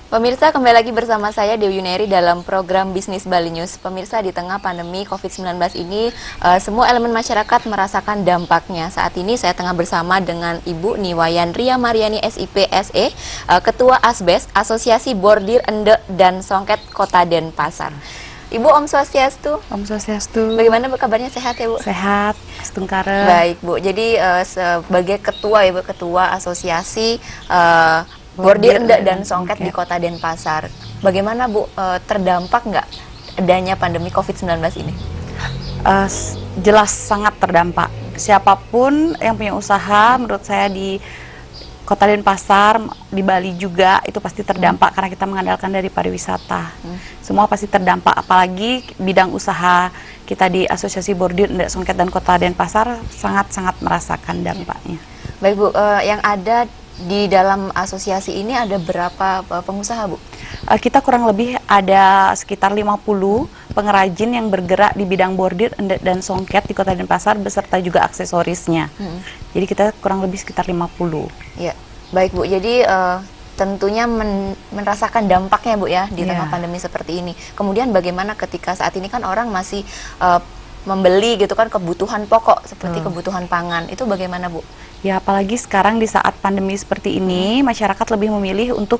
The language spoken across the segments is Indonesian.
Pemirsa, kembali lagi bersama saya Dewi Yuneri dalam program Bisnis Bali News. Pemirsa, di tengah pandemi COVID-19 ini, semua elemen masyarakat merasakan dampaknya. Saat ini saya tengah bersama dengan Ibu Niwayan Ria Mariani SIP SE, Ketua ASBES, Asosiasi Bordir Ende dan Songket Kota Denpasar. Ibu, Om Swastiastu. Om Swastiastu. Bagaimana kabarnya, sehat ya Bu? Sehat, Stungkara. Baik Bu, jadi sebagai ketua ya Bu, Ketua Asosiasi Bordir Ende dan Songket di Kota Denpasar. Bagaimana Bu, terdampak nggak adanya pandemi COVID-19 ini? Jelas sangat terdampak. Siapapun yang punya usaha, menurut saya di Kota Denpasar, di Bali juga, itu pasti terdampak karena kita mengandalkan dari pariwisata. Semua pasti terdampak, apalagi bidang usaha kita di Asosiasi Bordir Ende Songket dan Kota Denpasar sangat-sangat merasakan dampaknya. Baik Bu, yang ada di dalam asosiasi ini ada berapa pengusaha Bu? Kita kurang lebih ada sekitar 50 pengrajin yang bergerak di bidang bordir dan songket di Kota Denpasar beserta juga aksesorisnya. Jadi kita kurang lebih sekitar 50. Ya, baik Bu. Jadi tentunya merasakan dampaknya Bu ya di tengah pandemi seperti ini. Kemudian bagaimana ketika saat ini kan orang masih membeli gitu kan kebutuhan pokok seperti kebutuhan pangan. Itu bagaimana Bu? Ya, apalagi sekarang di saat pandemi seperti ini, masyarakat lebih memilih untuk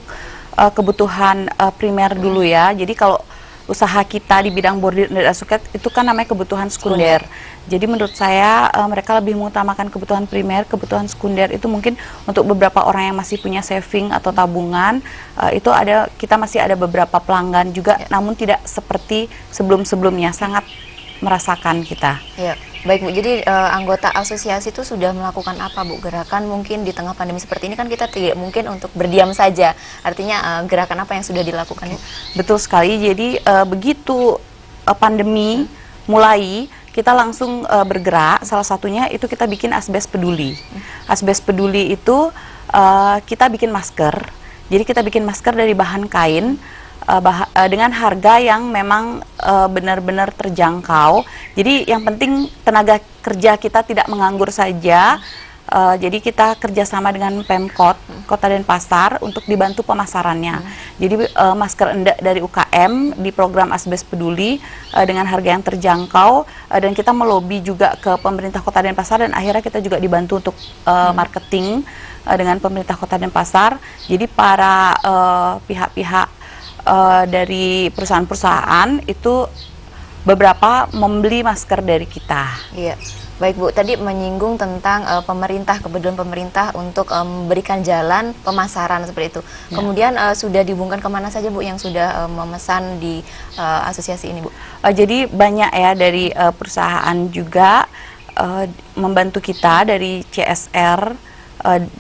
kebutuhan primer dulu ya. Jadi kalau usaha kita di bidang bordir dan songket itu kan namanya kebutuhan sekunder. Jadi menurut saya mereka lebih mengutamakan kebutuhan primer, kebutuhan sekunder itu mungkin untuk beberapa orang yang masih punya saving atau tabungan, itu kita masih ada beberapa pelanggan juga, namun tidak seperti sebelum-sebelumnya, sangat merasakan kita. Ya, baik Bu. Jadi anggota asosiasi itu sudah melakukan apa Bu? Gerakan mungkin di tengah pandemi seperti ini kan kita tidak mungkin untuk berdiam saja. Artinya gerakan apa yang sudah dilakukan Bu? Betul sekali. Jadi begitu pandemi mulai, kita langsung bergerak. Salah satunya itu kita bikin Asbes Peduli. Asbes Peduli itu kita bikin masker. Jadi kita bikin masker dari bahan kain. Dengan harga yang memang benar-benar terjangkau. Jadi yang penting tenaga kerja kita tidak menganggur saja. Jadi kita kerjasama dengan Pemkot Kota Denpasar untuk dibantu pemasarannya. Jadi masker endek dari UKM di program Asbes Peduli dengan harga yang terjangkau, dan kita melobi juga ke pemerintah Kota Denpasar, dan akhirnya kita juga dibantu untuk marketing dengan pemerintah Kota Denpasar. Jadi para pihak-pihak dari perusahaan-perusahaan itu beberapa membeli masker dari kita. Iya, baik Bu. Tadi menyinggung tentang pemerintah, kebetulan pemerintah untuk memberikan jalan pemasaran seperti itu. Kemudian sudah dihubungkan kemana saja Bu yang sudah memesan di asosiasi ini Bu? Jadi banyak ya dari perusahaan juga membantu kita dari CSR.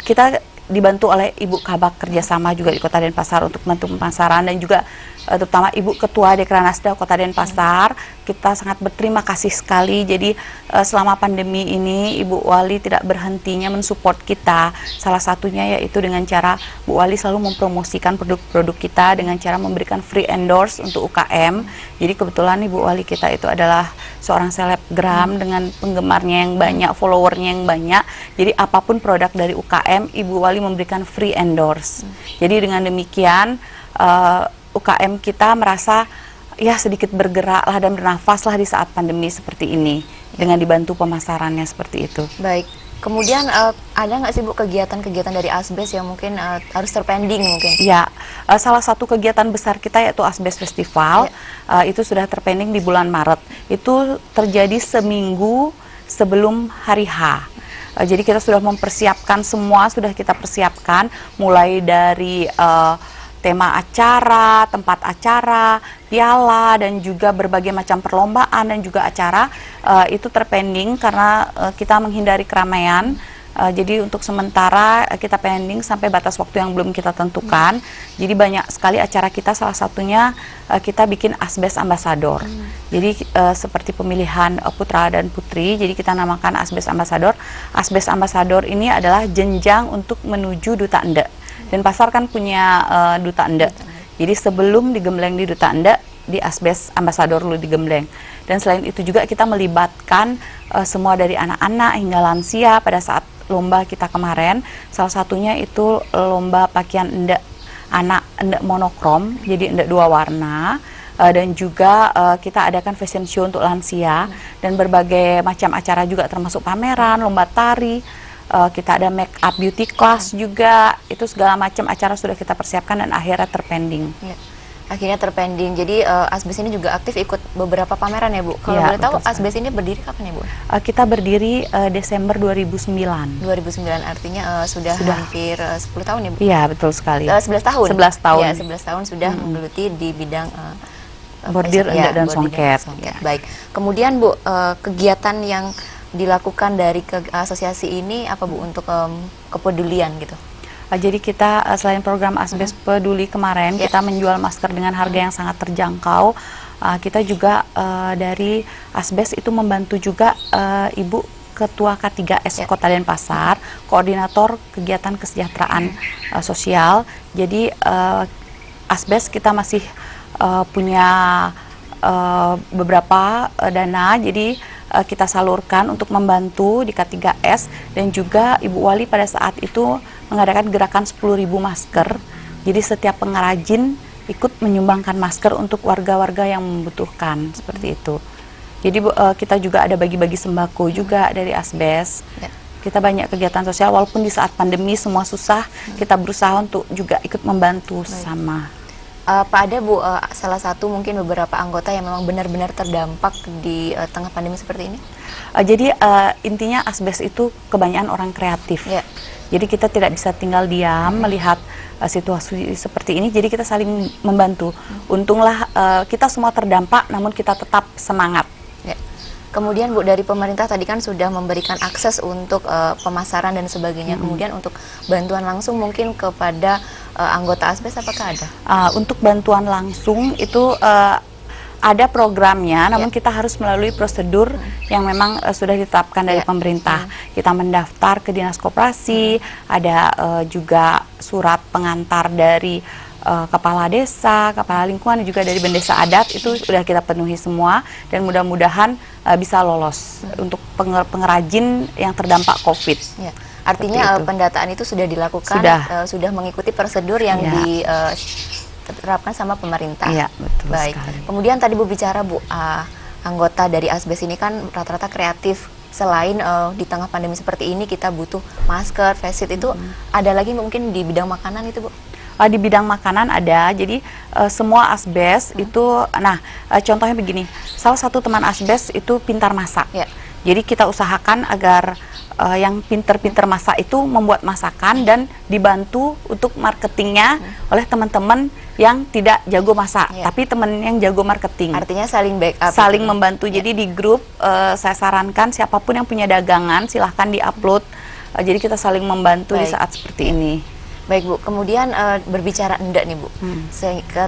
Kita dibantu oleh Ibu Kabak kerjasama juga di Kota Denpasar untuk membantu pemasaran, dan juga terutama Ibu Ketua Dekranasda Kota Denpasar. Kita sangat berterima kasih sekali. Jadi selama pandemi ini Ibu Wali tidak berhentinya mensupport kita. Salah satunya yaitu dengan cara Bu Wali selalu mempromosikan produk-produk kita dengan cara memberikan free endorse untuk UKM. Jadi kebetulan Ibu Wali kita itu adalah seorang selebgram dengan penggemarnya yang banyak, followernya yang banyak. Jadi apapun produk dari UKM, Ibu Wali memberikan free endorse. Jadi dengan demikian UKM kita merasa ya sedikit bergeraklah dan bernafaslah di saat pandemi seperti ini dengan dibantu pemasarannya seperti itu. Baik. Kemudian ada nggak sih Bu kegiatan-kegiatan dari Asbes yang mungkin harus terpending mungkin? Ya, salah satu kegiatan besar kita yaitu Asbes Festival. Itu sudah terpending di bulan Maret. Itu terjadi seminggu sebelum hari H. Jadi kita sudah mempersiapkan semua, sudah kita persiapkan mulai dari tema acara, tempat acara, piala, dan juga berbagai macam perlombaan dan juga acara itu terpending karena kita menghindari keramaian. Jadi untuk sementara kita pending sampai batas waktu yang belum kita tentukan. Jadi banyak sekali acara kita, salah satunya kita bikin Asbes Ambassador. Jadi seperti pemilihan putra dan putri, jadi kita namakan Asbes Ambassador. Asbes Ambassador ini adalah jenjang untuk menuju Duta Ende. Denpasar kan punya Duta Ende. Jadi sebelum digembleng di Duta Ende, di Asbes Ambassador dulu digembleng. Dan selain itu juga kita melibatkan semua dari anak-anak hingga lansia pada saat lomba kita kemarin. Salah satunya itu lomba pakaian endek anak endek monokrom, jadi endek 2 warna. Dan juga kita adakan fashion show untuk lansia dan berbagai macam acara juga termasuk pameran, lomba tari, kita ada make up beauty class juga, itu segala macam acara sudah kita persiapkan dan akhirnya terpending. Ya. Akhirnya terpending. Jadi Asbes ini juga aktif ikut beberapa pameran ya Bu. Kalau Ya, boleh tahu betul Asbes ini berdiri kapan ya Bu? Kita berdiri Desember 2009. 2009 artinya sudah hampir 10 tahun ya Bu? Iya, betul sekali. 11 tahun? 11 tahun. Ya, 11 tahun sudah menggeluti di bidang bordir, fashion, endek, dan bordir songket. Ya. Baik. Kemudian Bu, kegiatan yang dilakukan dari asosiasi ini apa Bu untuk kepedulian gitu? Jadi kita selain program Asbes Peduli kemarin, kita menjual masker dengan harga yang sangat terjangkau. Kita juga dari Asbes itu membantu juga Ibu Ketua K3S Kota Denpasar, koordinator kegiatan kesejahteraan sosial. Jadi Asbes kita masih punya beberapa dana, jadi kita salurkan untuk membantu di K3S, dan juga Ibu Wali pada saat itu mengadakan gerakan 10.000 masker. Jadi setiap pengrajin ikut menyumbangkan masker untuk warga-warga yang membutuhkan, seperti itu. Jadi kita juga ada bagi-bagi sembako juga dari Asbes. Kita banyak kegiatan sosial, walaupun di saat pandemi semua susah, kita berusaha untuk juga ikut membantu sama. Pak, ada Bu salah satu mungkin beberapa anggota yang memang benar-benar terdampak di tengah pandemi seperti ini? Jadi intinya Asbes itu kebanyakan orang kreatif. Jadi kita tidak bisa tinggal diam melihat situasi seperti ini, jadi kita saling membantu. Untunglah kita semua terdampak, namun kita tetap semangat. Kemudian Bu, dari pemerintah tadi kan sudah memberikan akses untuk pemasaran dan sebagainya. Kemudian untuk bantuan langsung mungkin kepada anggota Asbes apakah ada? Untuk bantuan langsung itu ada programnya, namun kita harus melalui prosedur yang memang sudah ditetapkan dari pemerintah. Kita mendaftar ke Dinas Koperasi, ada juga surat pengantar dari kepala desa, kepala lingkungan, dan juga dari bendesa adat, itu sudah kita penuhi semua, dan mudah-mudahan bisa lolos untuk pengrajin yang terdampak COVID. Artinya pendataan itu sudah dilakukan, sudah mengikuti prosedur yang diterapkan sama pemerintah. Iya, betul. Baik. Sekali. Kemudian tadi Bu bicara Bu, anggota dari Asbes ini kan rata-rata kreatif. Selain di tengah pandemi seperti ini kita butuh masker, face shield, itu ada lagi mungkin di bidang makanan itu Bu? Di bidang makanan ada, jadi semua Asbes itu, contohnya begini, salah satu teman Asbes itu pintar masak. Jadi kita usahakan agar yang pinter-pinter masak itu membuat masakan dan dibantu untuk marketingnya oleh teman-teman yang tidak jago masak, tapi teman yang jago marketing. Artinya saling backup. Saling membantu. Jadi di grup saya sarankan siapapun yang punya dagangan silahkan diupload. Jadi kita saling membantu di saat seperti ini. Baik Bu, kemudian berbicara endek nih Bu,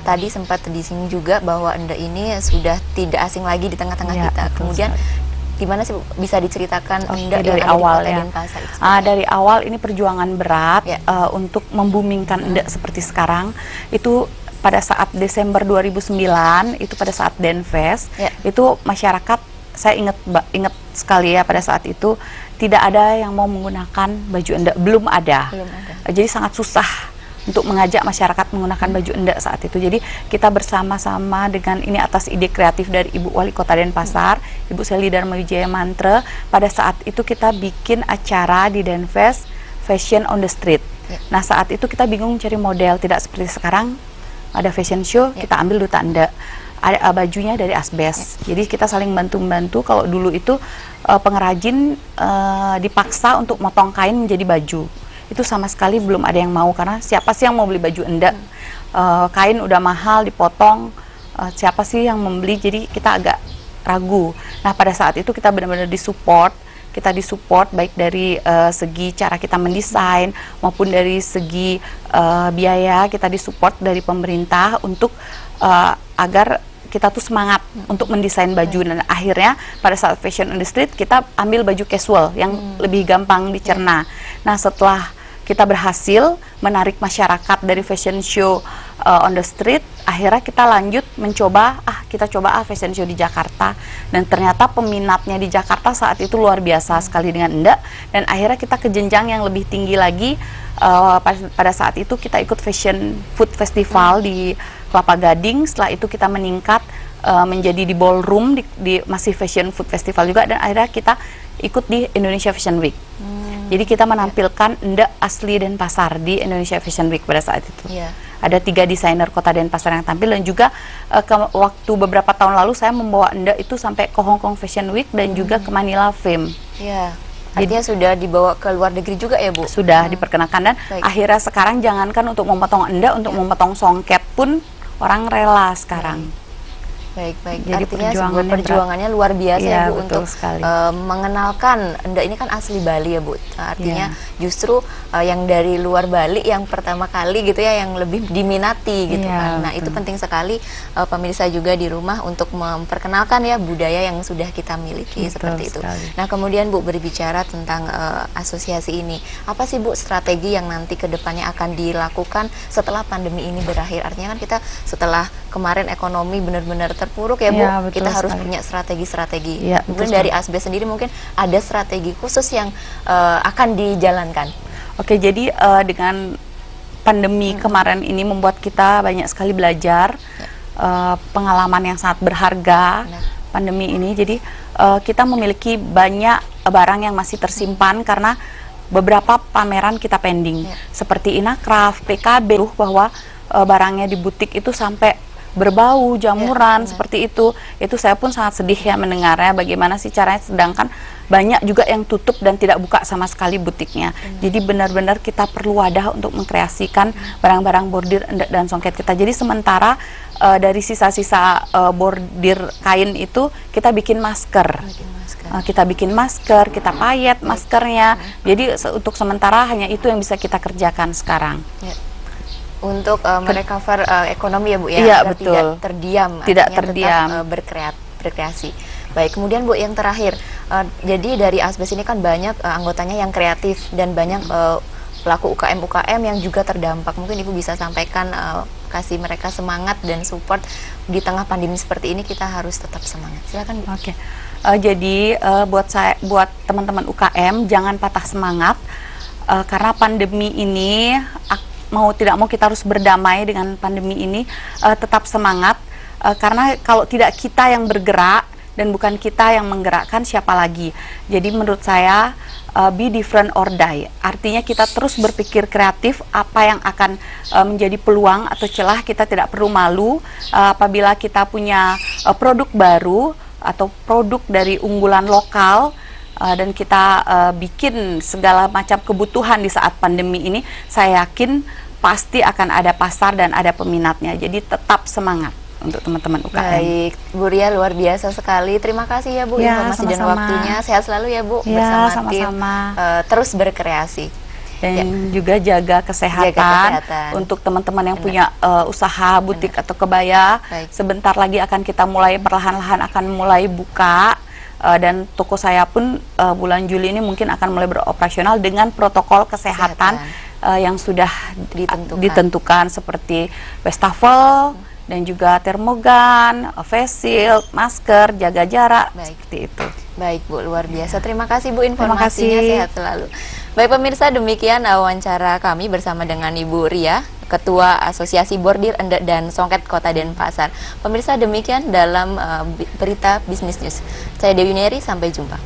tadi sempat disinggung juga bahwa endek ini sudah tidak asing lagi di tengah-tengah kita. Kemudian gimana sih Bu, bisa diceritakan endek dari yang awal ada di Kota ya? Denpasar? Dari awal ini perjuangan berat untuk membumingkan endek seperti sekarang. Itu pada saat Desember 2009, itu pada saat Denfest, itu masyarakat, saya ingat sekali ya, pada saat itu tidak ada yang mau menggunakan baju endek, belum ada. Jadi sangat susah untuk mengajak masyarakat menggunakan baju endek saat itu. Jadi kita bersama-sama dengan ini atas ide kreatif dari Ibu Wali Kota Denpasar, Ibu Selly Dharma Wijaya Mantre. Pada saat itu kita bikin acara di Denfest, Fashion on the Street. Nah saat itu kita bingung cari model, tidak seperti sekarang ada fashion show, kita ambil duta endek. Ada bajunya dari Asbes. Jadi kita saling bantu-bantu. Kalau dulu itu pengrajin dipaksa untuk motong kain menjadi baju. Itu sama sekali belum ada yang mau, karena siapa sih yang mau beli baju endek? Kain udah mahal dipotong, siapa sih yang membeli? Jadi kita agak ragu. Nah pada saat itu kita benar-benar disupport. Kita disupport baik dari segi cara kita mendesain maupun dari segi biaya. Kita disupport dari pemerintah untuk agar kita tuh semangat untuk mendesain baju, dan akhirnya pada saat Fashion on the Street kita ambil baju casual yang lebih gampang dicerna. Nah setelah kita berhasil menarik masyarakat dari fashion show on the street, akhirnya kita lanjut mencoba, kita coba fashion show di Jakarta, dan ternyata peminatnya di Jakarta saat itu luar biasa sekali dengan endek, dan akhirnya kita ke jenjang yang lebih tinggi lagi, pada saat itu kita ikut fashion food festival di Kelapa Gading. Setelah itu kita meningkat menjadi di ballroom di masih fashion food festival juga, dan akhirnya kita ikut di Indonesia Fashion Week. Jadi kita menampilkan endak asli Denpasar di Indonesia Fashion Week pada saat itu. Ada 3 desainer kota Denpasar yang tampil, dan juga waktu beberapa tahun lalu saya membawa endak itu sampai ke Hong Kong Fashion Week dan juga ke Manila Fame. Artinya sudah dibawa ke luar negeri juga ya Bu? Sudah diperkenakan, dan akhirnya sekarang jangankan untuk memotong endak, untuk memotong songket pun orang rela sekarang. Baik. Jadi Artinya perjuangannya luar biasa ya Bu, untuk sekali. mengenalkan endak ini kan asli Bali ya Bu. Artinya justru yang dari luar Bali yang pertama kali gitu ya, yang lebih diminati gitu kan. Nah, itu penting sekali pemirsa juga di rumah untuk memperkenalkan ya budaya yang sudah kita miliki seperti itu. Nah, kemudian Bu, berbicara tentang asosiasi ini, apa sih Bu strategi yang nanti kedepannya akan dilakukan setelah pandemi ini berakhir? Artinya kan kita setelah kemarin ekonomi benar-benar terpuruk ya Bu, kita harus punya strategi-strategi. Mungkin dari ASBES sendiri mungkin ada strategi khusus yang akan dijalankan. Oke, jadi dengan pandemi kemarin ini membuat kita banyak sekali belajar, pengalaman yang sangat berharga pandemi ini. Jadi kita memiliki banyak barang yang masih tersimpan karena beberapa pameran kita pending, seperti Inacraft, PKB, bahwa barangnya di butik itu sampai berbau, jamuran, seperti itu saya pun sangat sedih ya mendengarnya, bagaimana sih caranya, sedangkan banyak juga yang tutup dan tidak buka sama sekali butiknya. Jadi benar-benar kita perlu wadah untuk mengkreasikan barang-barang bordir dan songket kita. Jadi sementara dari sisa-sisa bordir kain itu kita bikin masker. Kita bikin masker, kita payet maskernya. Jadi untuk sementara hanya itu yang bisa kita kerjakan sekarang. Untuk merecover ekonomi ya Bu ya, iya, betul. Tidak terdiam, tetap berkreasi. Baik, kemudian Bu, yang terakhir, jadi dari ASBES ini kan banyak anggotanya yang kreatif dan banyak pelaku UKM yang juga terdampak. Mungkin Ibu bisa sampaikan, kasih mereka semangat dan support di tengah pandemi seperti ini, kita harus tetap semangat. Silakan Bu. Jadi buat teman-teman UKM jangan patah semangat, karena pandemi ini mau tidak mau kita harus berdamai dengan pandemi ini, tetap semangat, karena kalau tidak kita yang bergerak dan bukan kita yang menggerakkan, siapa lagi? Jadi menurut saya be different or die, artinya kita terus berpikir kreatif, apa yang akan menjadi peluang atau celah, kita tidak perlu malu apabila kita punya produk baru atau produk dari unggulan lokal, dan kita bikin segala macam kebutuhan di saat pandemi ini, saya yakin pasti akan ada pasar dan ada peminatnya. Jadi tetap semangat untuk teman-teman UKM. Baik, Bu Ria, luar biasa sekali. Terima kasih ya Bu, informasi dan waktunya. Sehat selalu ya Bu, bersama tim terus berkreasi. Dan juga jaga kesehatan untuk teman-teman yang punya usaha butik atau kebaya. Sebentar lagi akan kita mulai perlahan-lahan akan mulai buka. Dan toko saya pun bulan Juli ini mungkin akan mulai beroperasional dengan protokol kesehatan yang sudah ditentukan seperti wastafel dan juga termogan, face shield, masker, jaga jarak, seperti itu. Baik Bu, luar biasa. Terima kasih Bu informasinya, sehat selalu. Baik pemirsa, demikian wawancara kami bersama dengan Ibu Ria, Ketua Asosiasi Bordir Endek dan Songket Kota Denpasar. Pemirsa, demikian dalam berita Bisnis News. Saya Dewi Neri, sampai jumpa.